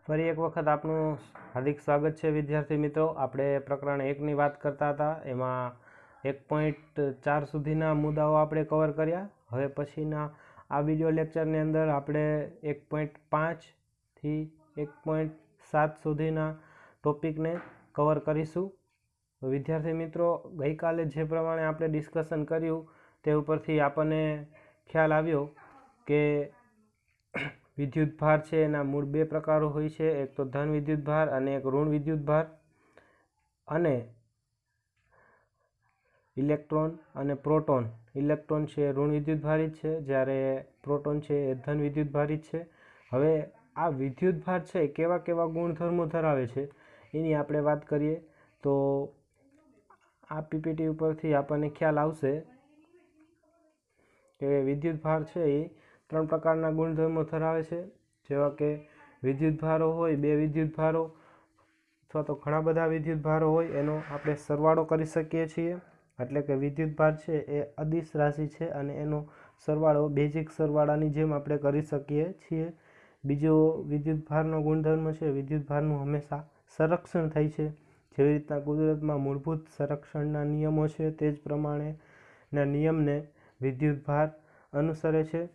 ફરી એક વખત આપનું હાર્દિક સ્વાગત છે વિદ્યાર્થી મિત્રો। આપણે પ્રકરણ 1ની વાત કરતા હતા, એમાં 1.4 સુધીના મુદ્દાઓ આપણે કવર કર્યા। હવે પછીના આ વિડિયો લેક્ચરની અંદર આપણે 1.5 થી 1.7 સુધીના ટોપિકને કવર કરીશું। વિદ્યાર્થી મિત્રો, ગઈકાલે જે પ્રમાણે આપણે ડિસ્કશન કર્યું તે ઉપરથી આપણને ખ્યાલ આવ્યો કે વિદ્યુત ભાર છે એના મૂળ બે પ્રકારો હોય છે, એક તો ધન વિદ્યુત ભાર અને એક ઋણ વિદ્યુત ભાર। અને ઇલેક્ટ્રોન અને પ્રોટોન, ઇલેક્ટ્રોન છે ઋણ વિદ્યુત ભારિત છે, જ્યારે પ્રોટોન છે એ ધન વિદ્યુત ભારિત છે। હવે આ વિદ્યુત ભાર છે કેવા કેવા ગુણધર્મો ધરાવે છે એની આપણે વાત કરીએ તો આ પીપીટી ઉપરથી આપણને ખ્યાલ આવશે કે વિદ્યુત ભાર છે એ 3 પ્રકારના ગુણધર્મો ધરાવે છે, જેવા કે વિદ્યુત ભારો હોય, બે વિદ્યુત ભારો અથવા તો ઘણા બધા વિદ્યુત ભારો હોય, એનો આપણે સરવાળો કરી શકીએ છીએ। એટલે કે વિદ્યુત ભાર છે એ અદિશ રાશિ છે અને એનો સરવાળો બેઝિક સરવાળાની જેમ આપણે કરી શકીએ છીએ। બીજો વિદ્યુત ભારનો ગુણધર્મ છે, વિદ્યુત ભારનું હંમેશા સંરક્ષણ થાય છે, જેવી રીતના કુદરતમાં મૂળભૂત સંરક્ષણના નિયમો છે તે જ પ્રમાણેના નિયમને વિદ્યુત ભાર અનુસરે છે।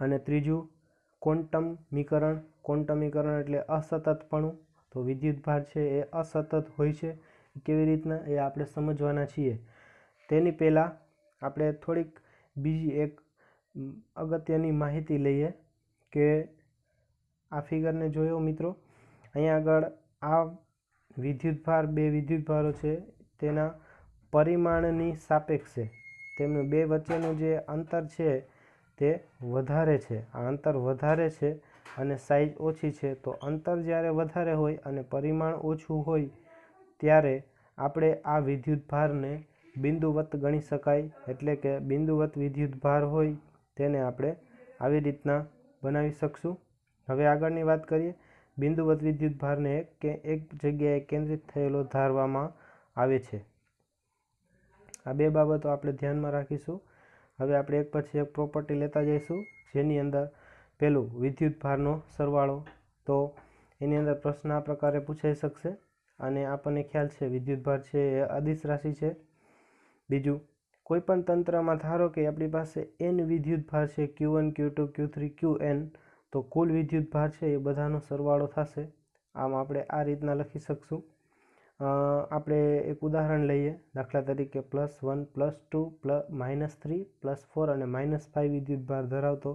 અને ત્રીજું ક્વોન્ટમીકરણ, ક્વોન્ટમીકરણ એટલે અસતતપણું, તો વિદ્યુત ભાર છે એ અસતત હોય છે, કેવી રીતના એ આપણે સમજવાના છીએ। તેની પહેલાં આપણે થોડીક બીજી એક અગત્યની માહિતી લઈએ કે આ ફિગરને જોયો મિત્રો, અહીંયા આગળ આ વિદ્યુત ભાર, બે વિદ્યુત ભારો છે તેના પરિમાણની સાપેક્ષે તેમનું બે વચ્ચેનું જે અંતર છે તે વધારે છે। આ અંતર વધારે છે અને સાઇઝ ઓછી છે, તો અંતર જ્યારે વધારે હોય અને પરિમાણ ઓછું હોય ત્યારે આપણે આ વિદ્યુત ભારને બિંદુવત ગણી શકાય। એટલે કે બિંદુવત વિદ્યુત ભાર હોય તેને આપણે આવી રીતના બનાવી શકશું। હવે આગળની વાત કરીએ, બિંદુવત વિદ્યુત ભારને એક જગ્યાએ કેન્દ્રિત થયેલો ધારવામાં આવે છે। આ બે બાબતો આપણે ધ્યાનમાં રાખીશું। હવે આપણે એક પછી એક પ્રોપર્ટી લેતા જઈશું, જેની અંદર પહેલું વિદ્યુત ભારનો સરવાળો, તો એની અંદર પ્રશ્ન આ પ્રકારે પૂછાઈ શકશે અને આપણને ખ્યાલ છે વિદ્યુત ભાર છે એ અદિશ રાશિ છે। બીજું, કોઈ પણ તંત્રમાં ધારો કે આપણી પાસે n વિદ્યુત ભાર છે, Q1 Q2 Q3 Qn, તો કુલ વિદ્યુત ભાર છે એ બધાનો સરવાળો થશે। આમ આપણે આ રીતના લખી શકશું। આપણે એક ઉદાહરણ લઈએ, દાખલા તરીકે +1 +2 -3 +4 અને -5 વિદ્યુત ભાર ધરાવતો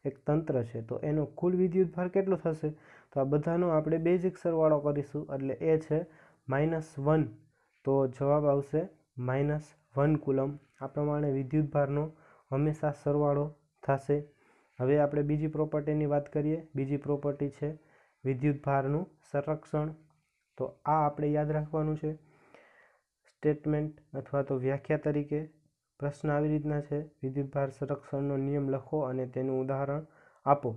એક તંત્ર છે, તો એનો કુલ વિદ્યુત ભાર કેટલો થશે? તો આ બધાનો આપણે બેઝિક સરવાળો કરીશું, એટલે એ છે -1, તો જવાબ આવશે -1 કુલમ। આ પ્રમાણે વિદ્યુત ભારનો હંમેશા સરવાળો થશે। હવે આપણે બીજી પ્રોપર્ટીની વાત કરીએ। બીજી પ્રોપર્ટી છે વિદ્યુત ભારનું સંરક્ષણ, તો આ આપણે યાદ રાખવાનું છે। સ્ટેટમેન્ટ અથવા તો વ્યાખ્યા તરીકે પ્રશ્ન આવી રીતના છે, વિદ્યુત ભાર સંરક્ષણનો નિયમ લખો અને તેનું ઉદાહરણ આપો।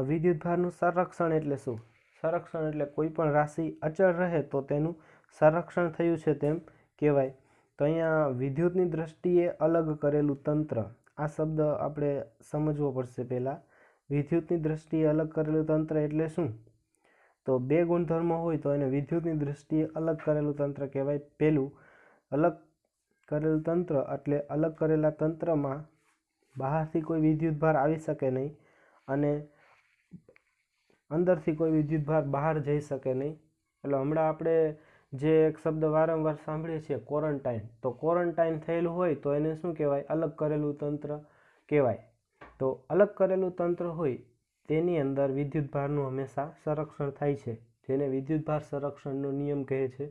વિદ્યુત ભારનું સંરક્ષણ એટલે શું? સંરક્ષણ એટલે કોઈ પણ રાશિ અચળ રહે તો તેનું સંરક્ષણ થયું છે તેમ કહેવાય। તો અહીંયા વિદ્યુતની દ્રષ્ટિએ અલગ કરેલું તંત્ર, આ શબ્દ આપણે સમજવો પડશે પહેલાં। વિદ્યુતની દ્રષ્ટિએ અલગ કરેલું તંત્ર એટલે શું? તો બે ગુણધર્મો હોય તો એને વિદ્યુતની દ્રષ્ટિએ અલગ કરેલું તંત્ર કહેવાય। પહેલું, અલગ કરેલું તંત્ર એટલે અલગ કરેલા તંત્રમાં બહારથી કોઈ વિદ્યુત ભાર આવી શકે નહીં અને અંદરથી કોઈ વિદ્યુત ભાર બહાર જઈ શકે નહીં। એટલે હમણાં આપણે જે એક શબ્દ વારંવાર સાંભળીએ છીએ ક્વોરન્ટાઇન, તો ક્વોરન્ટાઇન થયેલું હોય તો એને શું કહેવાય? અલગ કરેલું તંત્ર કહેવાય। તો અલગ કરેલું તંત્ર હોય તેની અંદર વિદ્યુત ભારનું હંમેશા સંરક્ષણ થાય છે, જેને વિદ્યુત ભાર સંરક્ષણનો નિયમ કહે છે।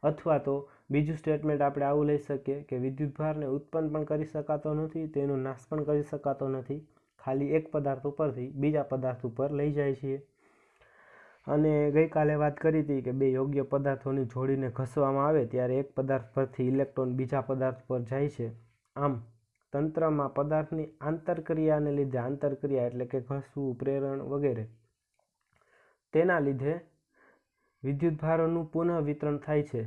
અથવા તો બીજું સ્ટેટમેન્ટ આપણે આવું લઈ શકીએ કે વિદ્યુત ભારને ઉત્પન્ન પણ કરી શકાતો નથી, તેનો નાશ પણ કરી શકાતો નથી, ખાલી એક પદાર્થ ઉપરથી બીજા પદાર્થ ઉપર લઈ જાય છીએ। અને ગઈકાલે વાત કરી હતી કે બે યોગ્ય પદાર્થોની જોડીને ઘસવામાં આવે ત્યારે એક પદાર્થ પરથી ઇલેક્ટ્રોન બીજા પદાર્થ પર જાય છે। આમ તંત્રમાં પદાર્થની આંતરક્રિયાને લીધે, આંતરક્રિયા એટલે કે ઘસવું, પ્રેરણ વગેરે, તેના લીધે વિદ્યુત ભારોનું પુનઃ વિતરણ થાય છે,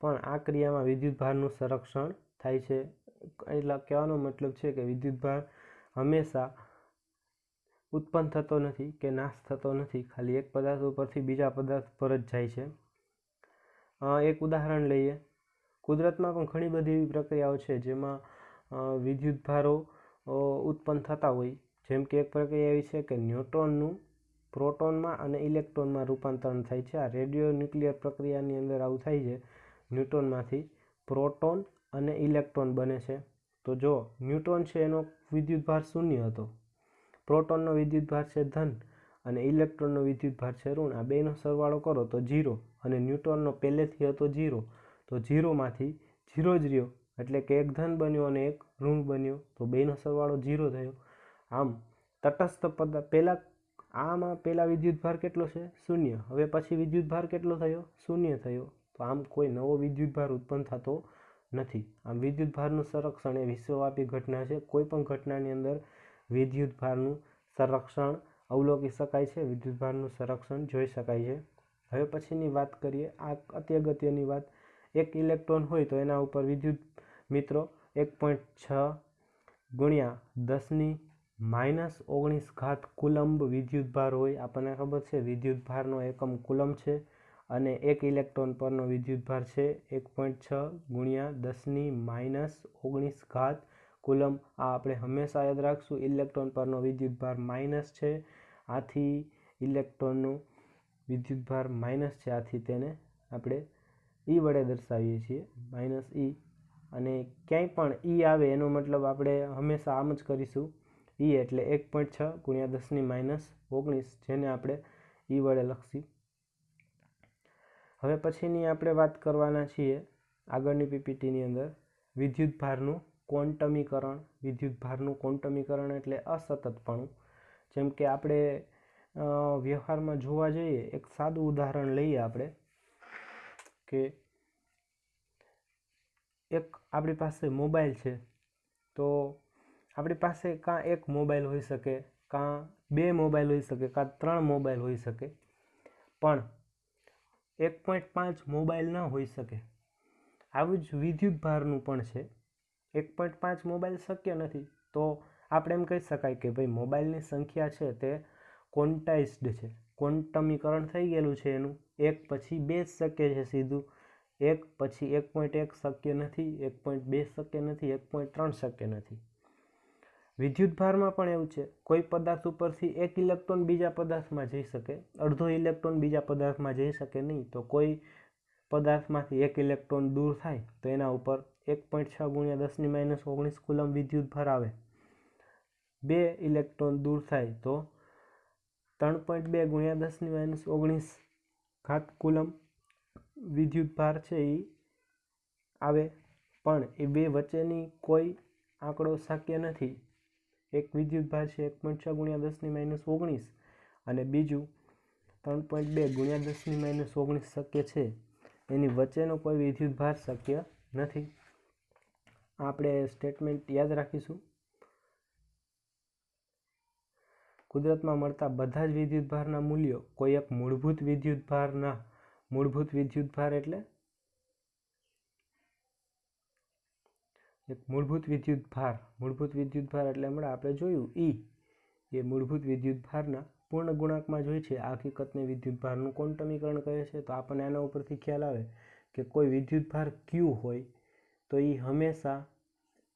પણ આ ક્રિયામાં વિદ્યુત ભારનું સંરક્ષણ થાય છે। એટલે કહેવાનો મતલબ છે કે વિદ્યુત ભાર હંમેશા ઉત્પન્ન થતો નથી કે નાશ થતો નથી, ખાલી એક પદાર્થ ઉપરથી બીજા પદાર્થ પર જ જાય છે. એક ઉદાહરણ લઈએ. કુદરતમાં પણ ઘણી બધી એવી પ્રક્રિયાઓ છે જેમાં વિદ્યુતભારો ઉત્પન્ન થતા હોય. જેમ કે એક પ્રક્રિયા એવી છે કે ન્યુટ્રોનનું પ્રોટોનમાં અને ઇલેક્ટ્રોનમાં રૂપાંતરણ થાય છે. આ રેડિયો ન્યુક્લિયર પ્રક્રિયાની અંદર આવું થાય છે. ન્યુટ્રોનમાંથી પ્રોટોન અને ઇલેક્ટ્રોન બને છે. તો જો ન્યુટ્રોન છે એનો વિદ્યુતભાર શૂન્ય હતો, પ્રોટોનનો વિદ્યુતભાર છે ધન અને ઇલેક્ટ્રોનનો વિદ્યુતભાર છે ઋણ. આ બેનો સરવાળો કરો તો 0 અને ન્યુટ્રોનનો પહેલેથી હતો 0, તો 0માંથી 0 જ રહ્યો, એટલે કે એક ધન બન્યો અને એક ઋણ બન્યો, તો બેનો સરવાળો 0 થયો. આમ તટસ્થ પદાર્થ પહેલા વિદ્યુતભાર કેટલો છે? 0. હવે પછી વિદ્યુતભાર કેટલો થયો? 0 થયો. તો આમ કોઈ નવો વિદ્યુતભાર ઉત્પન્ન થતો નથી. આમ વિદ્યુતભારનું સંરક્ષણ એ વિશ્વવ્યાપી ઘટના છે. કોઈ પણ ઘટનાની અંદર વિદ્યુતભારનું સંરક્ષણ અવલોકી શકાય છે, વિદ્યુતભારનું સંરક્ષણ જોઈ શકાય છે. હવે પછીની વાત કરીએ. આ અતિ અગત્યની વાત. એક ઇલેક્ટ્રોન હોય તો એના ઉપર વિદ્યુત મિત્રો 1.6 ગુણ્યા 10⁻⁻⁹ કુલમ્બ વિદ્યુતભાર હોય. આપણને ખબર છે વિદ્યુતભારનો એકમ કુલમ્બ છે અને એક ઇલેક્ટ્રોન પરનો વિદ્યુતભાર છે 1.6 ગુણ્યા 10⁻⁹ કુલમ્બ. આ આપણે હંમેશા યાદ રાખશું. ઇલેક્ટ્રોન પરનો વિદ્યુતભાર માઇનસ છે, આથી ઇલેક્ટ્રોનનો વિદ્યુતભાર માઇનસ છે, આથી તેને આપણે ઈ વડે દર્શાવીએ છીએ, -E. અને ક્યાંય પણ ઈ આવે એનો મતલબ આપણે હંમેશા આમ જ કરીશું. ઈ એટલે 1.6 ગુણ્યા 10⁻⁹, જેને આપણે ઈ વડે લખશું. હવે પછીની આપણે વાત કરવાના છીએ આગળની પીપીટીની અંદર વિદ્યુતભારનું ક્વોન્ટમીકરણ. વિદ્યુતભારનું ક્વોન્ટમીકરણ એટલે અસતતપણું. જેમ કે આપણે વ્યવહારમાં જોવા જઈએ, એક સાદું ઉદાહરણ લઈએ આપણે કે એક આપણી પાસે મોબાઈલ છે, તો આપણી પાસે કાં એક મોબાઈલ હોઈ શકે, કાં 2 મોબાઈલ હોઈ શકે, કાં 3 મોબાઈલ હોઈ શકે, પણ 1.5 મોબાઈલ ન હોઈ શકે. આવું જ વિદ્યુતભારનું પણ છે. 1.5 મોબાઈલ શક્ય નથી, તો આપણે એમ કહી શકાય કે ભાઈ મોબાઈલની સંખ્યા છે તે ક્વોન્ટાઇઝ્ડ છે, ક્વોન્ટમીકરણ થઈ ગયેલું છે એનું. 1 પછી 2 જ શક્ય છે સીધું. 1 પછી 1.1 શક્ય નથી, 1.2 શક્ય નથી, 1.3 શક્ય નથી. વિદ્યુતભારમાં પણ એવું છે. કોઈ પદાર્થ ઉપરથી એક ઇલેક્ટ્રોન બીજા પદાર્થમાં જઈ શકે, અડધો ઇલેક્ટ્રોન બીજા પદાર્થમાં જઈ શકે નહીં. તો કોઈ પદાર્થમાંથી એક ઇલેક્ટ્રોન દૂર થાય તો એના ઉપર 1.6 ગુણ્યા 10⁻⁹ કુલમ્બ વિદ્યુતભાર આવે. 2 ઇલેક્ટ્રોન દૂર થાય તો 3.2 ગુણ્યા 10⁻⁹ કુલમ્બ વિદ્યુતભાર છે એ આવે. પણ એ બે વચ્ચેની કોઈ આંકડો શક્ય નથી. એક વિદ્યુતભાર છે 1.6 ગુણ્યા 10⁻⁹ અને બીજું 3.2 ગુણ્યા 10⁻⁹ શક્ય છે. એની વચ્ચેનો કોઈ વિદ્યુતભાર શક્ય નથી. આપણે સ્ટેટમેન્ટ યાદ રાખીશું. કુદરતમાં મળતા બધા જ વિદ્યુતભારના મૂલ્યો કોઈ એક મૂળભૂત વિદ્યુતભાર એટલે હમણાં આપણે જોયું E એ મૂળભૂત વિદ્યુતભારના પૂર્ણ ગુણાંકમાં જ હોય છે. આ હકીકતને વિદ્યુતભારનું ક્વોન્ટમીકરણ કહે છે. તો આપણને આના ઉપરથી ખ્યાલ આવે કે કોઈ વિદ્યુતભાર Q હોય તો એ હંમેશા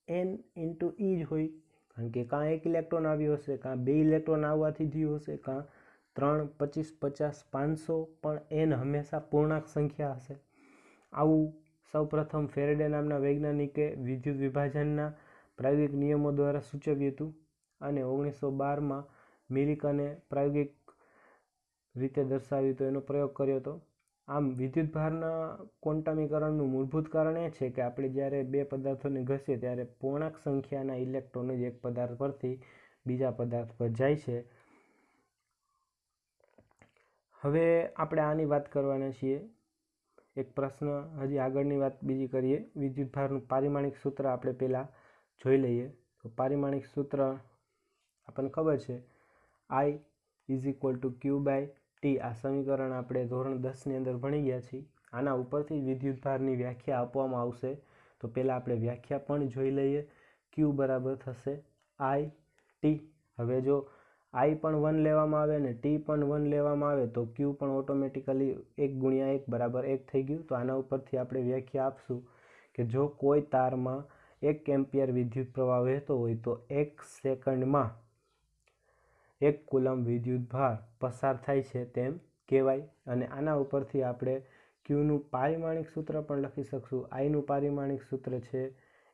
N × E જ હોય. કારણ કે કાં એક ઇલેક્ટ્રોન આવ્યો હશે, કાં 2 ઇલેક્ટ્રોન આવવાથી થયું હશે, કાં 3, 25, 50, 500, પણ N હંમેશા પૂર્ણાંક સંખ્યા હશે. આવું સૌપ્રથમ ફેરેડે નામના વૈજ્ઞાનિકે વિદ્યુત વિભાજનના પ્રાયોગિક નિયમો દ્વારા સૂચવ્યું હતું અને 1912માં મિલિકને પ્રાયોગિક રીતે દર્શાવ્યું તો એનો પ્રયોગ કર્યો હતો. આમ વિદ્યુતભારના ક્વોન્ટમીકરણનું મૂળભૂત કારણ એ છે કે આપણે જ્યારે 2 પદાર્થોને ઘસીએ ત્યારે પૂર્ણાંક સંખ્યાના ઇલેક્ટ્રોન જ એક પદાર્થ પરથી બીજા પદાર્થ પર જાય છે. હવે આપણે આની વાત કરવાના છીએ. એક પ્રશ્ન હજી આગળની વાત બીજી કરીએ. વિદ્યુતભારનું પારિમાણિક સૂત્ર આપણે પહેલાં જોઈ લઈએ. તો પારિમાણિક સૂત્ર આપણને ખબર છે I = Q/T. આ સમીકરણ આપણે ધોરણ 10ની અંદર ભણી ગયા છીએ. આના ઉપરથી વિદ્યુતભારની વ્યાખ્યા આપવામાં આવશે. તો પહેલાં આપણે વ્યાખ્યા પણ જોઈ લઈએ. Q બરાબર થશે I/T. હવે જો આઈ પણ 1 લેવામાં આવે અને ટી પણ 1 લેવામાં આવે તો ક્યુ પણ ઓટોમેટિકલી 1 × 1 = 1 થઈ ગયું. તો આના ઉપરથી આપણે વ્યાખ્યા આપશું કે જો કોઈ તારમાં 1 એમ્પિયર વિદ્યુત પ્રવાહ વહેતો હોય તો 1 સેકન્ડમાં 1 કુલમ વિદ્યુત ભાર પસાર થાય છે તેમ કહેવાય. અને આના ઉપરથી આપણે ક્યુનું પારિમાણિક સૂત્ર પણ લખી શકશું. આઈનું પારિમાણિક સૂત્ર છે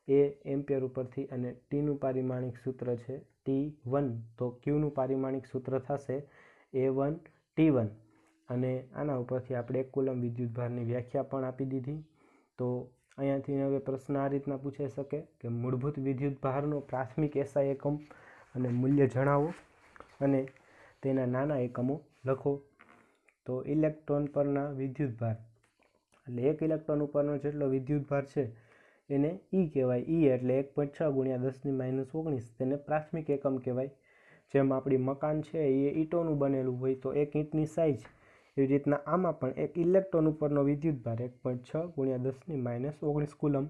એ એમ્પિયર ઉપરથી અને ટીનું પારિમાણિક સૂત્ર છે T1. તો ક્યુનું પારિમાણિક સૂત્ર થશે A1 T1. અને આના ઉપરથી આપણે 1 કુલમ વિદ્યુત ભારની વ્યાખ્યા પણ આપી દીધી. તો અહીંયાથી હવે પ્રશ્ન આ રીતના પૂછાઈ શકે કે મૂળભૂત વિદ્યુત ભારનો પ્રાથમિક SI એકમ અને મૂલ્ય જણાવો અને તેના નાના એકમો લખો. તો ઇલેક્ટ્રોન પરના વિદ્યુત ભાર એટલે 1 ઇલેક્ટ્રોન ઉપરનો જેટલો વિદ્યુત ભાર છે એને E કહેવાય. E એટલે 1.6 × 10⁻19 તેને પ્રાથમિક એકમ કહેવાય. જેમ આપણી મકાન છે એ ઈંટોનું બનેલું હોય તો 1 ઈંટની સાઇઝ, એવી રીતના આમાં પણ 1 ઇલેક્ટ્રોન ઉપરનો વિદ્યુત ભાર 1.6 × 10⁻19 કુલમ.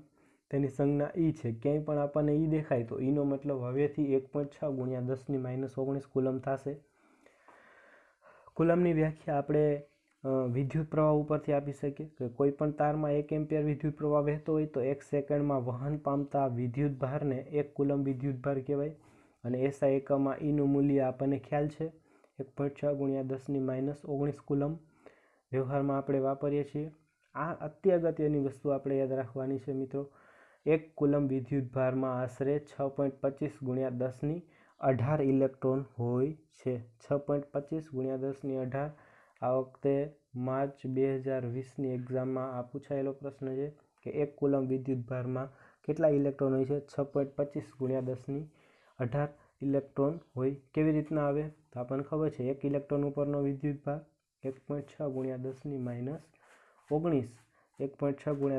તેની સંજ્ઞા E છે. ક્યાંય પણ આપણને E દેખાય તો Eનો મતલબ હવેથી 1.6 × 10⁻19 કુલમ થશે. કુલમની વ્યાખ્યા આપણે વિદ્યુત પ્રવાહ ઉપરથી આપી શકીએ કે કોઈ પણ તારમાં 1 એમ્પિયર વિદ્યુત પ્રવાહ વહેતો હોય તો 1 સેકન્ડમાં વહન પામતા વિદ્યુત ભારને 1 કુલમ વિદ્યુત ભાર કહેવાય. અને SI એકમમાં Eનું મૂલ્ય આપણને ખ્યાલ છે 1.6 × 10⁻19 કુલમ. વ્યવહારમાં આપણે વાપરીએ છીએ. આ અત્યગત્યની વસ્તુ આપણે યાદ રાખવાની છે મિત્રો. 1 કુલમ વિદ્યુત ભારમાં આશરે 6.25 × 10⁸ ઇલેક્ટ્રોન હોય છે. 6.25 × 10⁸. આ વખતે માર્ચ 2020ની એક્ઝામમાં આ પૂછાયેલો પ્રશ્ન છે કે 1 કુલમ વિદ્યુત ભારમાં કેટલા ઇલેક્ટ્રોન હોય છે? 6.25 × 10⁸ ઇલેક્ટ્રોન હોય. કેવી રીતના આવે તો આપણને ખબર છે 1 ઇલેક્ટ્રોન ઉપરનો વિદ્યુત ભાર 1.6 × 10⁻19 1.6 ×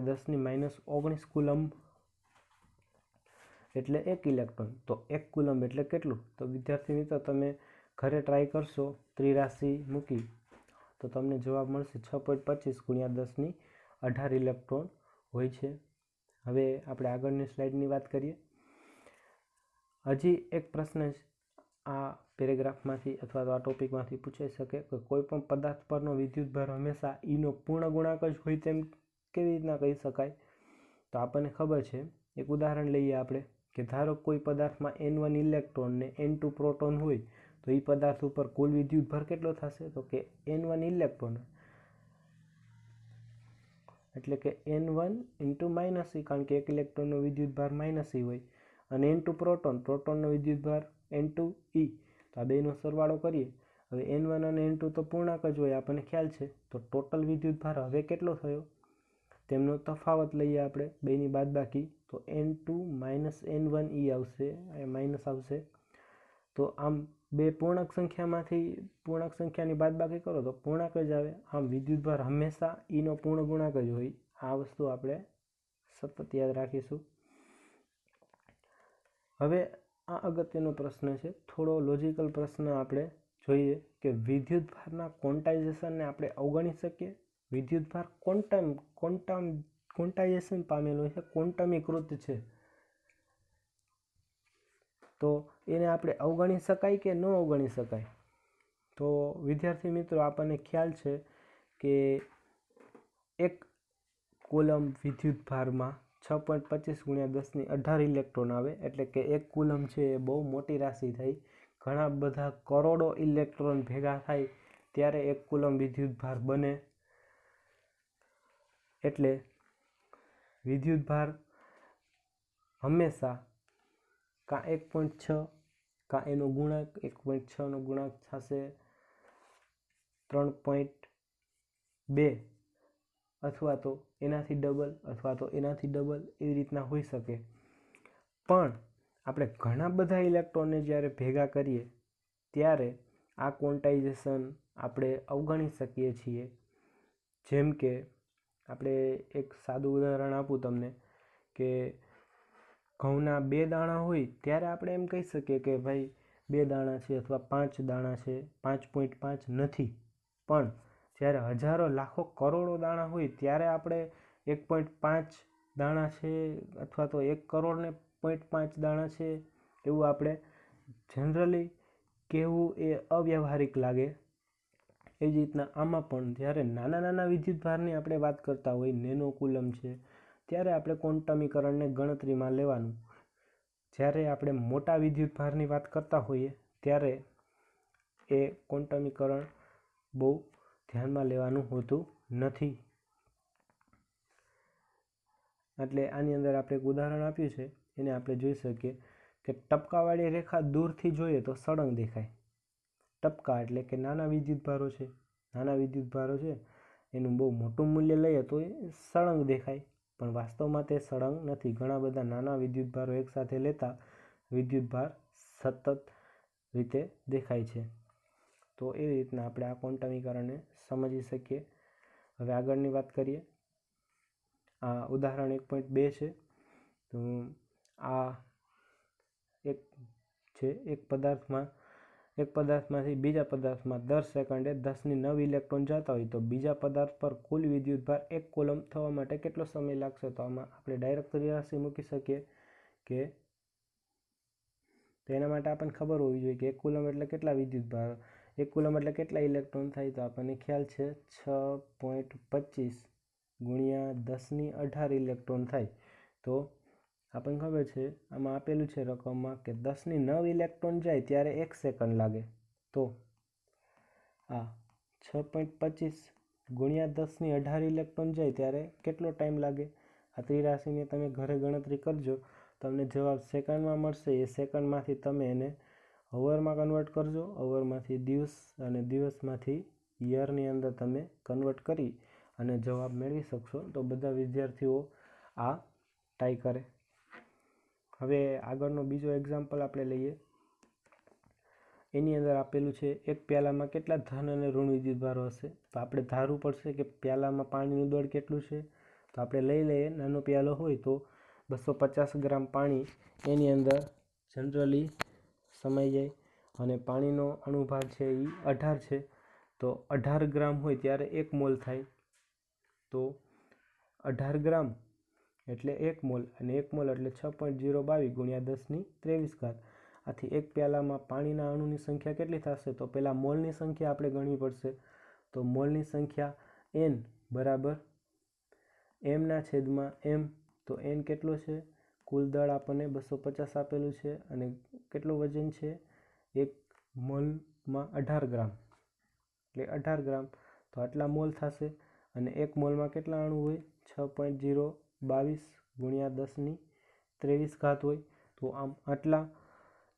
10⁻19 કુલમ એટલે 1 ઇલેક્ટ્રોન. તો 1 કુલમ એટલે કેટલું? તો વિદ્યાર્થી મિત્રો તમે ઘરે ટ્રાય કરશો ત્રિરાશિ મૂકી તો તમને જવાબ મળશે 6.25 × 10⁸ ઇલેક્ટ્રોન હોય છે. હવે આપણે આગળની સ્લાઇડની વાત કરીએ. હજી એક પ્રશ્ન આ પેરેગ્રાફમાંથી અથવા તો આ ટોપિકમાંથી પૂછાઈ શકે કે કોઈ પણ પદાર્થ પરનો વિદ્યુત ભાર હંમેશા Eનો પૂર્ણ ગુણાંક જ હોય તેમ કેવી રીતના કહી શકાય? તો આપણને ખબર છે, એક ઉદાહરણ લઈએ આપણે કે ધારો કોઈ પદાર્થમાં N1 ઇલેક્ટ્રોન ને N2 પ્રોટોન હોય તો એ પદાર્થ ઉપર કુલ વિદ્યુત ભાર કેટલો થશે? તો કે N1 ઇલેક્ટ્રોન એટલે કે N1 × -E, કારણ કે 1 ઇલેક્ટ્રોનનો વિદ્યુત ભાર -E હોય. અને N2 પ્રોટોનનો વિદ્યુત ભાર N2E. તો આ બેનો સરવાળો કરીએ. હવે N1 અને N2 તો પૂર્ણાંક જ હોય આપણને ખ્યાલ છે. તો ટોટલ વિદ્યુત ભાર હવે કેટલો થયો? તેમનો તફાવત લઈએ આપણે બેની બાદબાકી. તો N2 - N1E આવશે, માઇનસ આવશે. તો આમ બે પૂર્ણાંક સંખ્યાની બાદબાકી કરો તો પૂર્ણાંક જ આવે. આમ વિદ્યુત ભાર હંમેશા Eનો પૂર્ણ ગુણાંક જ હોય. આ વસ્તુ આપણે સતત યાદ રાખીશું. હવે આ અગત્યનો પ્રશ્ન છે, થોડો લોજિકલ પ્રશ્ન આપણે જોઈએ કે વિદ્યુત ભારના ક્વોન્ટાઇઝેશનને આપણે અવગણી શકીએ? વિદ્યુત ભાર ક્વોન્ટાઇઝેશન પામેલો છે, ક્વોન્ટમીકૃત છે, તો એને આપણે અવગણી શકાય કે ન અવગણી શકાય? તો વિદ્યાર્થી મિત્રો આપણને ખ્યાલ છે કે 1 કુલમ વિદ્યુત ભારમાં 6.25 × 10⁸ ઇલેક્ટ્રોન આવે. એટલે કે 1 કુલમ છે એ બહુ મોટી રાશિ થઈ. ઘણા બધા કરોડો ઇલેક્ટ્રોન ભેગા થાય ત્યારે 1 કુલમ વિદ્યુત ભાર બને. એટલે વિદ્યુત ભાર હંમેશા કાં 1.6 કાં એનો ગુણાંક 1.6નો ગુણાંક થશે 3.2 અથવા તો એનાથી ડબલ અથવા તો એનાથી ડબલ, એવી રીતના હોઈ શકે. પણ આપણે ઘણા બધા ઇલેક્ટ્રોનને જ્યારે ભેગા કરીએ ત્યારે આ ક્વોન્ટાઇઝેશન આપણે અવગણી શકીએ છીએ. જેમ કે આપણે એક સાદું ઉદાહરણ આપું તમને કે ઘઉંના 2 દાણા હોય ત્યારે આપણે એમ કહી શકીએ કે ભાઈ 2 દાણા છે અથવા 5 દાણા છે, 5.5 નથી. પણ જ્યારે હજારો લાખો કરોડો દાણા હોય ત્યારે આપણે 1.5 દાણા છે અથવા તો 1 કરોડ ને 0.5 દાણા છે એવું આપણે જનરલી કહેવું એ અવ્યાવહારિક લાગે, એ જ રીતના આમાં પણ જ્યારે નાના નાના વિદ્યુતભારની આપણે વાત કરતા હોય, નેનો કુલમ છે, ત્યારે આપણે ક્વોન્ટમીકરણને ગણતરીમાં લેવાનું. જ્યારે આપણે મોટા વિદ્યુતભારની વાત કરતા હોઈએ ત્યારે એ ક્વોન્ટમીકરણ બહુ ધ્યાનમાં લેવાનું હોતું નથી. એટલે આની અંદર આપણે એક ઉદાહરણ આપ્યું છે, એને આપણે જોઈ શકીએ કે ટપકાવાળી રેખા દૂરથી જોઈએ તો સળંગ દેખાય. ટપકા એટલે કે નાના વિદ્યુતભારો છે. નાના વિદ્યુતભારો છે એનું બહુ મોટું મૂલ્ય લઈએ તો એ સળંગ દેખાય, પણ વાસ્તવમાં તે સળંગ નથી. ઘણા બધા નાના વિદ્યુતભારો એકસાથે લેતા વિદ્યુતભાર સતત રીતે દેખાય છે. તો એવી રીતના આપણે આ ક્વોન્ટમીકરણને સમજી શકીએ. હવે આગળની વાત કરીએ. આ ઉદાહરણ 1.2 છે. તો આ એક છે, એક પદાર્થમાંથી બીજા પદાર્થમાં દર સેકન્ડે 10⁹ ઇલેક્ટ્રોન જતા હોય તો બીજા પદાર્થ પર કુલ વિદ્યુતભાર 1 કુલમ થવા માટે કેટલો સમય લાગશે? તો આમાં આપણે ડાયરેક્ટ રાશિ મૂકી શકીએ કે તો એના માટે આપણને ખબર હોવી જોઈએ કે 1 કુલમ એટલે કેટલા વિદ્યુતભાર, 1 કુલમ એટલે કેટલા ઇલેક્ટ્રોન થાય. તો આપણને ખ્યાલ છે 6.25 ગુણ્યા 10⁸ ઇલેક્ટ્રોન થાય. તો આપણને ખબર છે આમાં આપેલું છે રકમમાં કે 10⁹ ઇલેક્ટ્રોન જાય ત્યારે 1 સેકન્ડ લાગે. તો આ 6.25 ગુણ્યા 10⁸ ઇલેક્ટ્રોન જાય ત્યારે કેટલો ટાઈમ લાગે? આ ત્રિરાશિને તમે ઘરે ગણતરી કરજો, તમને જવાબ સેકન્ડમાં મળશે. એ સેકન્ડમાંથી તમે એને અવરમાં કન્વર્ટ કરજો, અવરમાંથી દિવસ અને દિવસમાંથી યરની અંદર તમે કન્વર્ટ કરી અને જવાબ મેળવી શકશો. તો બધા વિદ્યાર્થીઓ આ ટ્રાય કરે. હવે આગળનો બીજો એક્ઝામ્પલ આપણે લઈએ. એની અંદર આપેલું છે એક પ્યાલામાં કેટલા ધન અને ઋણ વિદ્યુતભારો હશે. તો આપણે ધારવું પડશે કે પ્યાલામાં પાણીનું દળ કેટલું છે. તો આપણે લઈ લઈએ, નાનો પ્યાલો હોય તો 250 ગ્રામ પાણી એની અંદર જનરલી સમાઈ જાય અને પાણીનો અણુભાર છે એ 18 છે. તો 18 ગ્રામ હોય ત્યારે 1 મોલ થાય. તો 18 ગ્રામ એટલે 1 મોલ અને 1 મોલ એટલે 6.022 ગુણ્યા 10⁻23. આથી એક પ્યાલામાં પાણીના અણુની સંખ્યા કેટલી થશે? તો પહેલાં મોલની સંખ્યા આપણે ગણવી પડશે. તો મોલની સંખ્યા n બરાબર m/m. તો n કેટલો છે? કુલ દળ આપણને 250 આપેલું છે અને કેટલું વજન છે? 1 મોલમાં 18 ગ્રામ એટલે 18 ગ્રામ. તો આટલા મોલ થશે અને 1 મોલમાં કેટલા અણુ હોય? 6.022 ગુણ્યા 10⁻23 હોય. તો આમ આટલા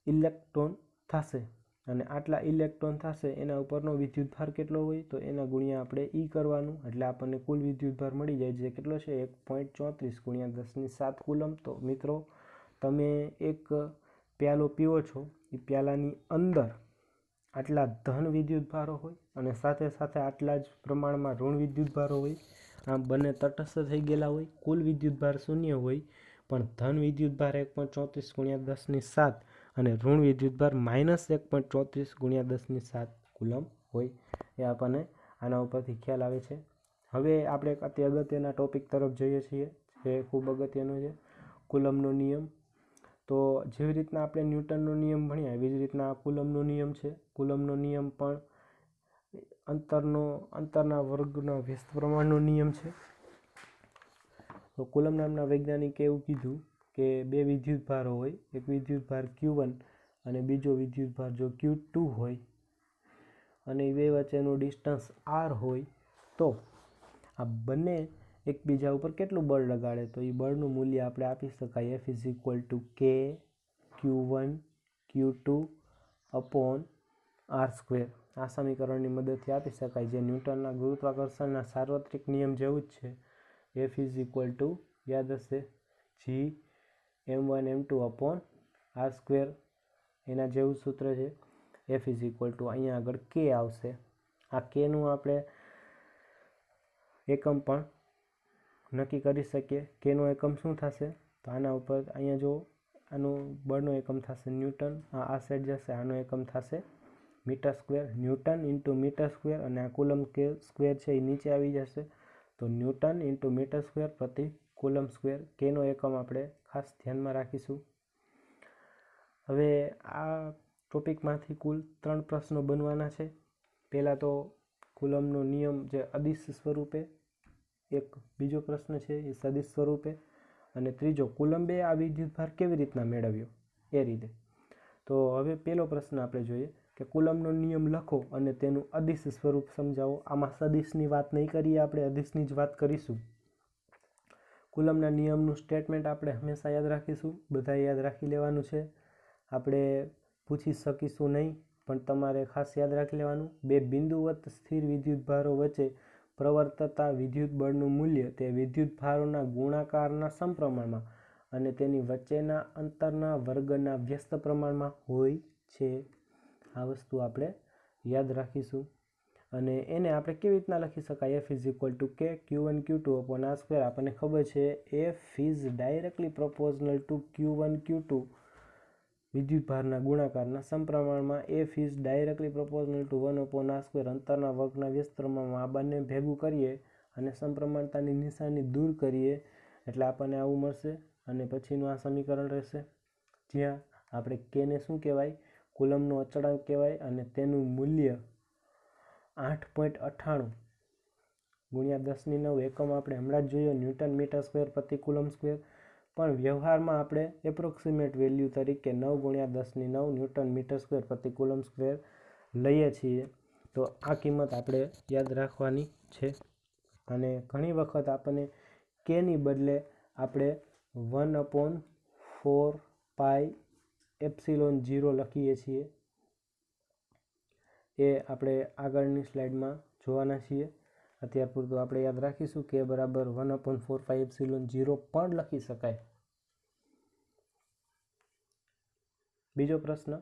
ઇલેક્ટ્રોન થશે અને આટલા ઇલેક્ટ્રોન થશે એના ઉપરનો વિદ્યુતભાર કેટલો હોય? તો એના ગુણ્યા આપણે E કરવાનું એટલે આપણને કુલ વિદ્યુતભાર મળી જાય. જે કેટલો છે? 1.34 ગુણ્યા 10⁷ કુલમ. તો મિત્રો તમે એક પ્યાલો પીવો છો, એ પ્યાલાની અંદર આટલા ધન વિદ્યુતભારો હોય અને સાથે સાથે આટલા જ પ્રમાણમાં ઋણ વિદ્યુતભારો હોય. આમ બંને તટસ્થ થઈ ગયેલા હોય. કુલ વિદ્યુતભાર 0 હોય, પણ ધન વિદ્યુતભાર 1.34 ગુણ્યા 10⁷ અને ઋણ વિદ્યુતભાર -1.34 ગુણ્યા 10⁷ કુલમ હોય. એ આપણને આના ઉપરથી ખ્યાલ આવે છે. હવે આપણે એક અતિ અગત્યના ટોપિક તરફ જઈએ છીએ જે ખૂબ અગત્યનો છે, કુલમનો નિયમ. તો જેવી રીતના આપણે ન્યૂટનનો નિયમ ભણ્યા એવી જ રીતના આ કુલમનો નિયમ છે. કુલમનો નિયમ પણ અંતરના વર્ગના વ્યસ્ત પ્રમાણનો નિયમ છે. તો કુલમ નામના વૈજ્ઞાનિકે એવું કીધું કે બે વિદ્યુતભારો હોય, એક વિદ્યુતભાર Q1 અને બીજો વિદ્યુતભાર જો Q2 હોય અને એ બે વચ્ચેનું ડિસ્ટન્સ r હોય તો આ બંને એકબીજા ઉપર કેટલું બળ લગાડે? તો એ બળનું મૂલ્ય આપણે આપી શકાય F = K Q1 Q2 /r². આ સમીકરણની મદદથી આપી શકાય, જે ન્યૂટનના ગુરુત્વાકર્ષણના સાર્વત્રિક નિયમ જેવું જ છે. F = યાદ હશે G m1m2/r². એના જેવું સૂત્ર છે. F = અહીંયા આગળ K આવશે. આ Kનું આપણે એકમ પણ નક્કી કરી શકીએ. Kનો એકમ શું થશે? તો આના ઉપર અહીંયા જો આનું બળનો એકમ થશે ન્યૂટન, આ સાઈડ જશે, આનો એકમ થશે મીટર². ન્યૂટન × મીટર² અને આ કુલમ સ્ક્વેર છે એ નીચે આવી જશે. તો ન્યૂટન × મીટર² પ્રતિ કુલમ સ્ક્વેર. Kનો એકમ આપણે ખાસ ધ્યાનમાં રાખીશું. હવે આ ટોપિકમાંથી કુલ 3 પ્રશ્નો બનવાના છે. પહેલાં તો કુલમનો નિયમ જે અદિશ સ્વરૂપે, એક બીજો પ્રશ્ન છે એ સદિશ સ્વરૂપે, અને ત્રીજો કુલંબે આ વિદ્યુતભાર કેવી રીતના મેળવ્યો એ રીતે. તો હવે પહેલો પ્રશ્ન આપણે જોઈએ કે કુલમનો નિયમ લખો અને તેનું અદિશ સ્વરૂપ સમજાવો. આમાં સદિશની વાત નહીં કરીએ, આપણે અદિશની જ વાત કરીશું. કુલમના નિયમનું સ્ટેટમેન્ટ આપણે હંમેશા યાદ રાખીશું, બધાએ યાદ રાખી લેવાનું છે. આપણે પૂછી શકીશું નહીં, પણ તમારે ખાસ યાદ રાખી લેવાનું. બે બિંદુવત સ્થિર વિદ્યુતભારો વચ્ચે પ્રવર્તતા વિદ્યુત બળનું મૂલ્ય તે વિદ્યુતભારોના ગુણાકારના સમપ્રમાણમાં અને તેની વચ્ચેના અંતરના વર્ગના વ્યસ્ત પ્રમાણમાં હોય છે. આ વસ્તુ આપણે યાદ રાખીશું. અને એને આપણે કેવી રીતના લખી શકાય? F is equal to K Q1 Q2 upon R square. આપણને ખબર છે F is directly proportional two Q1 Q2 વિદ્યુતભારના ગુણાકારના સમપ્રમાણમાં. F is directly proportional two 1 upon R square. અંતરના વર્ગના વ્યસ્ત પ્રમાણમાં. આ બંને ભેગું કરીએ અને સમપ્રમાણતાની નિશાની દૂર કરીએ એટલે આપણને આવું મળશે. અને પછીનું આ સમીકરણ રહેશે જ્યાં આપણે Kને શું કહેવાય? કુલમનો અચળાંક કહેવાય અને તેનું મૂલ્ય 8.98 ગુણ્યા 10⁹ એકમ આપણે હમણાં જ જોયો, ન્યૂટન મીટર સ્ક્વેર પ્રતિ કુલમ સ્ક્વેર. પણ વ્યવહારમાં આપણે એપ્રોક્સિમેટ વેલ્યુ તરીકે 9 ગુણ્યા 10⁹ ન્યૂટન મીટર સ્ક્વેર પ્રતિ કુલમ સ્ક્વેર લઈએ છીએ. તો આ કિંમત આપણે યાદ રાખવાની છે. અને ઘણી વખત આપણને Kની બદલે આપણે 1/4πε0 લખીએ છીએ. એ આપણે આગળની સ્લાઇડમાં જોવાના છીએ. અત્યાર પૂરતું આપણે યાદ રાખીશું કે બરાબર 1/4πε0 પણ લખી શકાય. બીજો પ્રશ્ન,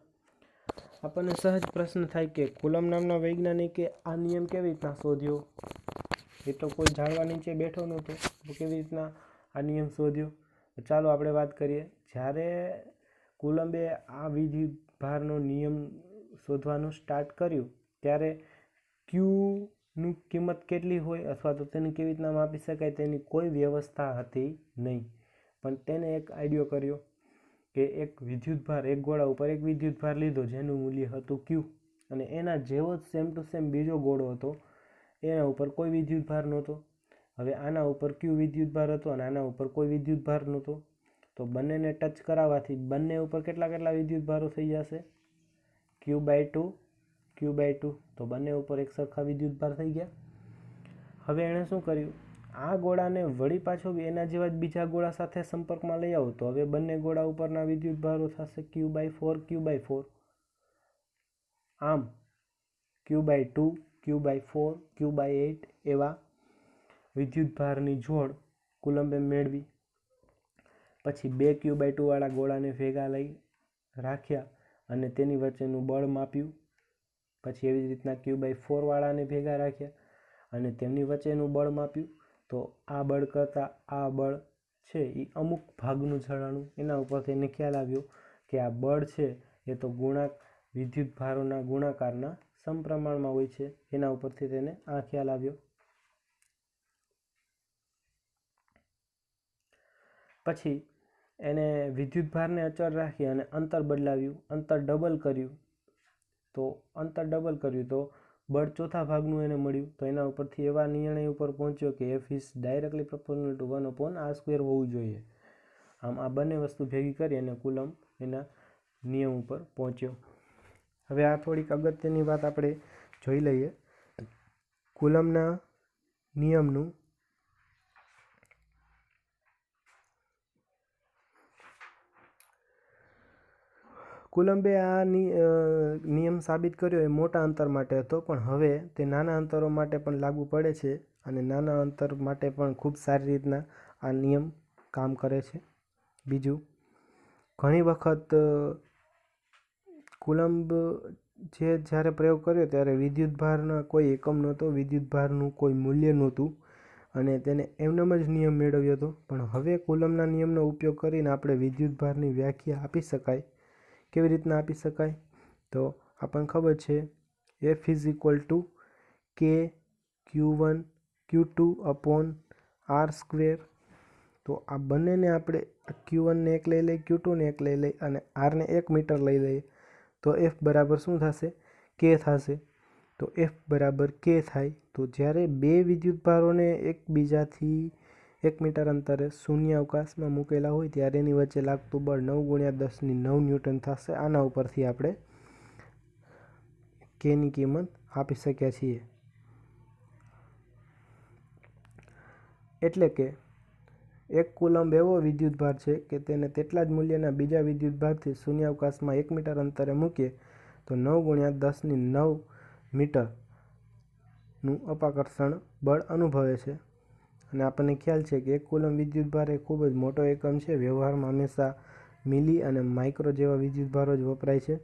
આપણને સહજ પ્રશ્ન થાય કે કુલમ નામના વૈજ્ઞાનિકે આ નિયમ કેવી રીતના શોધ્યો? એ તો કોઈ ઝાડવા નીચે બેઠો નહોતો, તો કેવી રીતના આ નિયમ શોધ્યો? ચાલો આપણે વાત કરીએ. જ્યારે કુલંબે આ વિદ્યુતભારનો નિયમ શોધવાનું સ્ટાર્ટ કર્યું ત્યારે ક્યુનું કિંમત કેટલી હોય અથવા તો તેને કેવી રીતના માપી શકાય તેની કોઈ વ્યવસ્થા હતી નહીં. પણ તેને એક આઈડિયો કર્યો કે એક વિદ્યુતભાર, એક ગોળા ઉપર એક વિદ્યુતભાર લીધો જેનું મૂલ્ય હતું Q, અને એના જેવો જ સેમ ટુ સેમ બીજો ગોળો હતો, એના ઉપર કોઈ વિદ્યુતભાર નહોતો. હવે આના ઉપર Q વિદ્યુતભાર હતો અને આના ઉપર કોઈ વિદ્યુતભાર નહોતો. તો બંનેને ટચ કરાવવાથી બંને ઉપર કેટલા કેટલા વિદ્યુતભારો થઈ જશે? Q/2 Q/2. તો બંને ઉપર એક સરખા વિદ્યુતભાર થઈ ગયા. હવે એણે શું કર્યું? આ ગોળાને વળી પાછો એના જેવા જ બીજા ગોળા સાથે સંપર્કમાં લઈ આવો તો હવે બંને ગોળા ઉપરના વિદ્યુતભારો થશે Q/4 Q/4. આમ Q/2 Q/4 Q/8 એવા વિદ્યુતભારની જોડ કુલંબે મેળવી. પછી બે Q/2 વાળા ગોળાને ભેગા લઈ રાખ્યા અને તેની વચ્ચેનું બળ માપ્યું. પછી એવી જ રીતના Q/4 વાળાને ભેગા રાખ્યા અને તેમની વચ્ચેનું બળ માપ્યું. તો આ બળ કરતાં આ બળ છે એ અમુક ભાગનું જણાણું. એના ઉપરથી એને ખ્યાલ આવ્યો કે આ બળ છે એ તો વિદ્યુતભારોના ગુણાકારના સમપ્રમાણમાં હોય છે. એના ઉપરથી તેને આ ખ્યાલ આવ્યો. પછી એને વિદ્યુતભારને અચળ રાખી અને અંતર બદલાવ્યું, અંતર ડબલ કર્યું. તો બળ ચોથા ભાગનું એને મળ્યું. તો એના ઉપરથી એવા નિર્ણય ઉપર પહોંચ્યો કે F is directly proportional two 1 upon R square હોવું જોઈએ. આમ આ બંને વસ્તુ ભેગી કરી અને કુલમ એના નિયમ ઉપર પહોંચ્યો. હવે આ થોડીક અગત્યની વાત આપણે જોઈ લઈએ. કુલમના નિયમનું કુલંબે આ નિયમ સાબિત કર્યો એ મોટા અંતર માટે હતો, પણ હવે તે નાના અંતરો માટે પણ લાગુ પડે છે અને નાના અંતર માટે પણ ખૂબ સારી રીતના આ નિયમ કામ કરે છે. બીજું, ઘણી વખત કુલંબ જ્યારે પ્રયોગ કર્યો ત્યારે વિદ્યુતભારના કોઈ એકમ નહોતો, વિદ્યુતભારનું કોઈ મૂલ્ય નહોતું અને તેને એમનેમ જ નિયમ મેળવ્યો હતો. પણ હવે કુલમના નિયમનો ઉપયોગ કરીને આપણે વિદ્યુતભારની વ્યાખ્યા આપી શકાય. કેવી રીતના આપી શકાય? તો આપણને ખબર છે F is equal to K Q1 Q2 upon R square. તો આ બંનેને આપણે Q1ને એક લઈ લઈએ, Q2ને એક લઈ લઈએ અને Rને 1 મીટર લઈ લઈએ. તો એફ બરાબર શું થશે? કે થશે. તો એફ બરાબર કે થાય તો જ્યારે બે વિદ્યુતભારોને એકબીજાથી 1 મીટર અંતરે શૂન્ય અવકાશમાં મૂકેલા હોય ત્યારે એની વચ્ચે લાગતું બળ 9 × 10⁹ ન્યૂટન થશે. આના ઉપરથી આપણે કેની કિંમત આપી શક્યા છીએ. એટલે કે 1 કુલમ્બ એવો વિદ્યુતભાર છે કે તેને તેટલા જ મૂલ્યના બીજા વિદ્યુતભારથી શૂન્યાવકાશમાં 1 મીટર અંતરે મૂકીએ તો 9 × 10⁹ મીટરનું અપાકર્ષણ બળ અનુભવે છે. અને આપણને ખ્યાલ છે કે 1 કુલમ્બ વિદ્યુતભાર એ ખૂબ જ મોટો એકમ છે. વ્યવહારમાં હંમેશા મિલી અને માઇક્રો જેવા વિદ્યુતભારો જ વપરાય છે.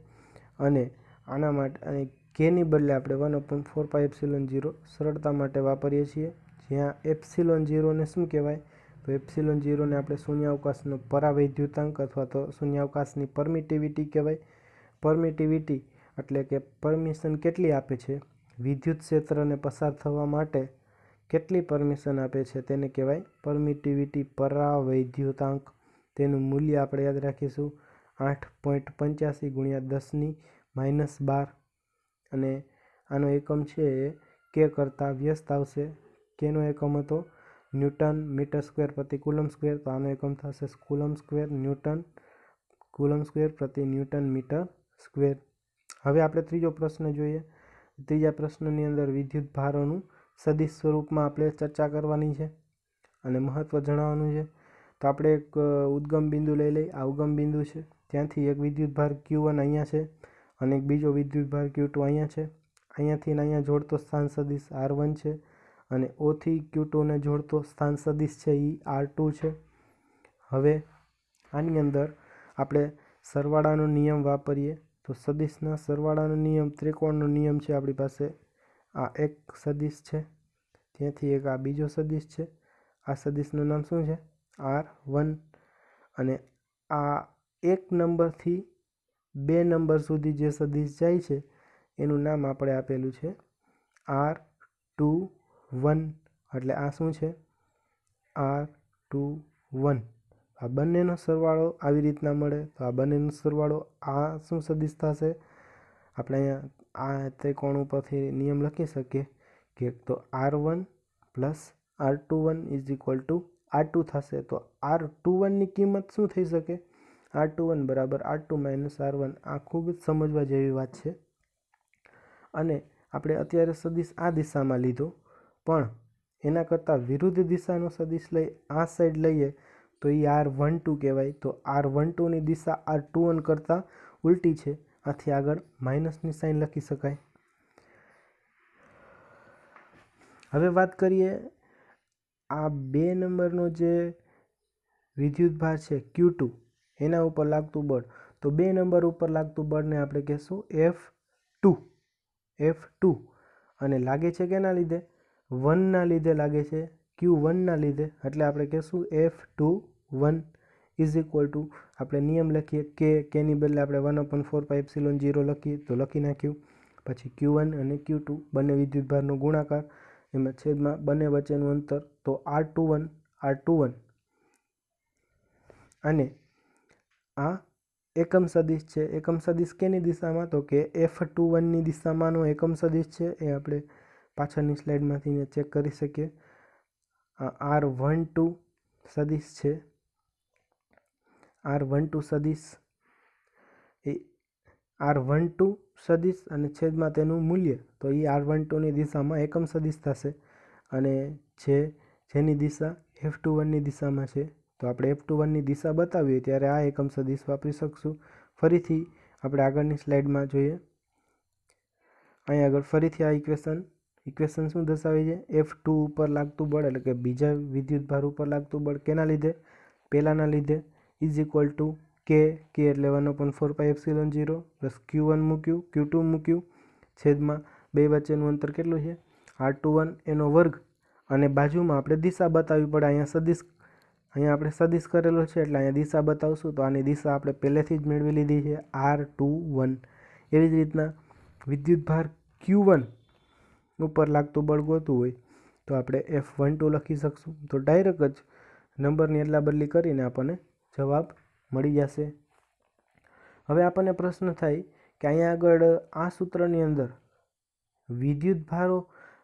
અને આના માટે કેની બદલે આપણે 1/4πε0 સરળતા માટે વાપરીએ છીએ. જ્યાં ε0ને શું કહેવાય? તો ε0ને આપણે શૂન્યાવકાશનો પરાવૈદ્યુતાંક અથવા તો શૂન્યાવકાશની પરમિટિવિટી કહેવાય. પરમિટિવિટી એટલે કે પરમિશન કેટલી આપે છે વિદ્યુત ક્ષેત્રને પસાર થવા માટે કેટલી પરમિશન આપે છે તેને કહેવાય પરમિટિવિટી પરાવૈદ્યુતાંક. તેનું મૂલ્ય આપણે યાદ રાખીશું 8.85 × 10⁻12 અને આનો એકમ છે એ કે કરતાં વ્યસ્ત આવશે. કેનો એકમ હતો? ન્યૂટન મીટર સ્ક્વેર પ્રતિ કુલમ્બ સ્ક્વેર. તો આનો એકમ થશે coulomb square newton coulomb square પ્રતિ ન્યૂટન મીટર સ્ક્વેર. હવે આપણે ત્રીજો પ્રશ્ન જોઈએ. ત્રીજા પ્રશ્નની અંદર વિદ્યુત ભારોનું સદિશ સ્વરૂપમાં આપણે ચર્ચા કરવાની છે અને મહત્ત્વ જણાવવાનું છે. તો આપણે એક ઉદ્ગમ બિંદુ લઈ લઈએ. આ ઉગમ બિંદુ છે. ત્યાંથી એક વિદ્યુતભાર Q1 અહીંયા છે અને એક બીજો વિદ્યુતભાર Q2 અહીંયા છે. અહીંયાથી અહીંયા જોડતો સ્થાન સદિશ R1 છે અને ઓથી Q2ને જોડતો સ્થાન સદિશ છે એ R2 છે. હવે આની અંદર આપણે સરવાળાનો નિયમ વાપરીએ તો સદિશના સરવાળાનો નિયમ ત્રિકોણનો નિયમ છે. આપણી પાસે આ એક સદિશ છે, ત્યાંથી એક આ બીજો સદિશ છે. આ સદિશનું નામ શું છે? R1. અને આ 1 નંબરથી 2 નંબર સુધી જે સદિશ જાય છે એનું નામ આપણે આપેલું છે R21. એટલે આ શું છે? R21. આ બંનેનો સરવાળો આવી રીતના મળે તો આ બંનેનો સરવાળો આ શું સદિશ થશે? આપણે અહીંયા આ ત્રિકોણ ઉપરથી નિયમ લખી શકીએ કે તો R1 + R21 = R2 થશે. તો R21ની કિંમત શું થઈ શકે? R21 = R2 - R1. આ ખૂબ જ સમજવા જેવી વાત છે. અને આપણે અત્યારે સદિશ આ દિશામાં લીધો પણ એના કરતાં વિરુદ્ધ દિશાનો સદિશ લઈ આ સાઈડ લઈએ તો એ R12 કહેવાય. તો R12ની દિશા R21 કરતાં ઉલટી છે. આથી આગળ માઇનસની સાઇન લખી શકાય. હવે વાત કરીએ આ 2 નંબરનો જે વિદ્યુતભાર છે Q2 એના ઉપર લાગતું બળ. તો 2 નંબર ઉપર લાગતું બળને આપણે કહેશું F2 અને લાગે છે કેના લીધે? 1ના લીધે લાગે છે, Q1ના લીધે. એટલે આપણે કહેશું F21 = આપણે નિયમ લખીએ કેની બદલે આપણે 1/4πε0 લખીએ તો લખી નાખ્યું. પછી Q1 અને Q2 બંને વિદ્યુતભારનો ગુણાકાર એમાં છેદમાં બંને વચ્ચેનું અંતર તો R21 અને આ એકમ સદિશ છે. એકમ સદિશ કેની દિશામાં? તો કે F21ની દિશામાંનો એકમ સદિશ છે. એ આપણે પાછળની સ્લાઇડમાંથી ચેક કરી શકીએ. આ R12 સદિશ છે. R12 સદિશ એ R12 સદિશ અને છેદમાં તેનું મૂલ્ય તો એ R12ની દિશામાં એકમ સદિશ થશે અને જેની દિશા F21ની દિશામાં છે તો આપણે F21ની દિશા બતાવીએ ત્યારે આ એકમ સદિશ વાપરી શકશું. ફરીથી આપણે આગળની સ્લાઇડમાં જોઈએ. અહીં આગળ ફરીથી આ ઇક્વેશન શું દર્શાવે છે? F2 ઉપર લાગતું બળ એટલે કે બીજા વિદ્યુતભાર ઉપર લાગતું બળ કેના લીધે? પહેલાના લીધે = K એટલે 1/4πε0 + Q1 મૂક્યું Q2 મૂક્યું છેદમાં બે વચ્ચેનું અંતર કેટલું છે? R21 એનો વર્ગ અને બાજુમાં આપણે દિશા બતાવવી પડે. અહીંયા આપણે સદિશ કરેલો છે એટલે અહીંયા દિશા બતાવશું તો આની દિશા આપણે પહેલેથી જ મેળવી લીધી છે R21. એવી જ રીતના વિદ્યુતભાર Q1 ઉપર લાગતું બળ ગોતવું હોય તો આપણે F12 લખી શકશું. તો ડાયરેક્ટ જ નંબરની અદલા બદલી કરીને આપણને જવાબ મળી જશે. હવે આપણને પ્રશ્ન થાય કે અહીંયા આગળ આ સૂત્રની અંદર વિદ્યુત ભારો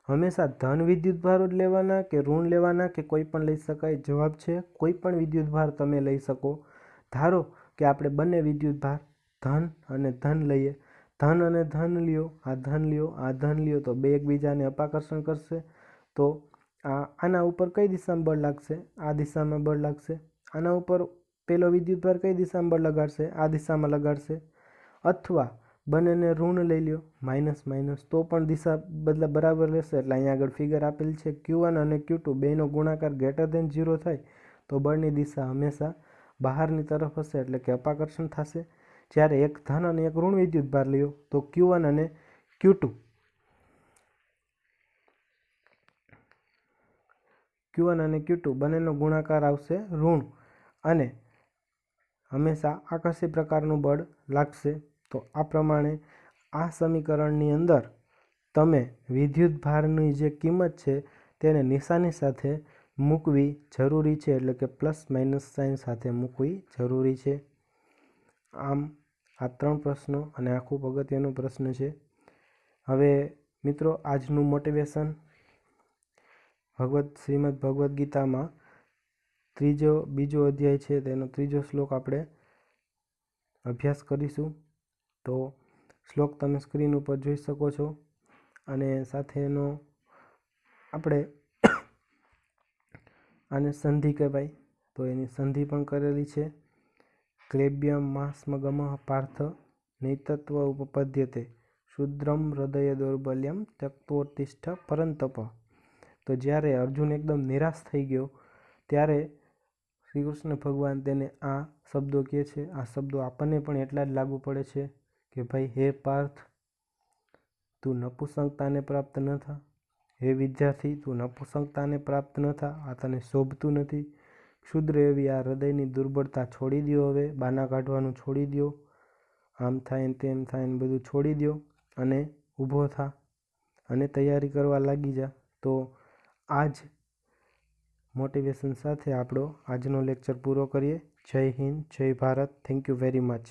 હંમેશા ધન વિદ્યુત ભારો જ લેવાના કે ઋણ લેવાના કે કોઈ પણ લઈ શકાય? જવાબ છે કોઈ પણ વિદ્યુત ભાર તમે લઈ શકો. ધારો કે આપણે બંને વિદ્યુત ભાર ધન અને ધન લઈએ, ધન અને ધન લ્યો, આ ધન લ્યો, આ ધન લ્યો, તો બે એકબીજાને અપાકર્ષણ કરશે. તો આના ઉપર કઈ દિશામાં બળ લાગશે? આ દિશામાં બળ લાગશે. આના ઉપર પેલો વિદ્યુત ભાર કઈ દિશામાં બળ લગાડશે? આ દિશામાં લગાડશે. અથવા બંનેને ઋણ લઈ લ્યો, માઇનસ માઇનસ, તો પણ દિશા બરાબર રહેશે. એટલે અહીંયા આગળ ફિગર આપેલ છે Q1 અને Q2 બેનો ગુણાકાર >0 થાય તો બળની દિશા હંમેશા બહારની તરફ હશે, એટલે કે અપાકર્ષણ થશે. જ્યારે એક ધન અને એક ઋણ વિદ્યુત ભાર લ્યો તો Q1 અને Q2 બંનેનો ગુણાકાર આવશે ઋણ અને હંમેશા આકર્ષી પ્રકારનું બળ લાગશે. તો આ પ્રમાણે આ સમીકરણની અંદર તમે વિદ્યુત ભારની જે કિંમત છે તેને નિશાની સાથે મૂકવી જરૂરી છે, એટલે કે પ્લસ માઇનસ સાઇન સાથે મૂકવી જરૂરી છે. આમ આ 3 પ્રશ્નો અને આ ખૂબ અગત્યનો પ્રશ્ન છે. હવે મિત્રો આજનું મોટિવેશન શ્રીમદ ભગવદ્ ગીતામાં બીજો અધ્યાય છે તેનો 3જો શ્લોક આપણે અભ્યાસ કરીશું. તો શ્લોક તમે સ્ક્રીન ઉપર જોઈ શકો છો અને સાથે એનો આપણે આને સંધિ કહેવાય તો એની સંધિ પણ કરેલી છે. ક્લેબ્યમ માસ્મગમઃ પાર્થ નૈતત્વ ઉપપદ્યતે શુદ્રમ હૃદય દૌર્બલ્યમ ત્યક્તોત્તિષ્ઠ પરંતપ. તો જ્યારે અર્જુન એકદમ નિરાશ થઈ ગયો ત્યારે શ્રી કૃષ્ણ ભગવાન તેને આ શબ્દો કહે છે. આ શબ્દો આપણને પણ એટલા જ લાગુ પડે છે કે ભાઈ હે પાર્થ, તું નપુંસકતાને પ્રાપ્ત ન થા. હે વિદ્યાર્થી, તું નપુંસકતાને પ્રાપ્ત ન થા. આ તને શોભતું નથી. ક્ષુદ્ર એવી આ હૃદયની દુર્બળતા છોડી દો. હવે બાના કાઢવાનું છોડી દો. આમ થાય ને તેમ થાય ને બધું છોડી દો અને ઊભો થા અને તૈયારી કરવા લાગી જા. તો આ જ મોટિવેશન સાથે આપણો આજનો લેક્ચર પૂરો કરીએ. જય હિન્દ, જય Bharat. Thank you very much.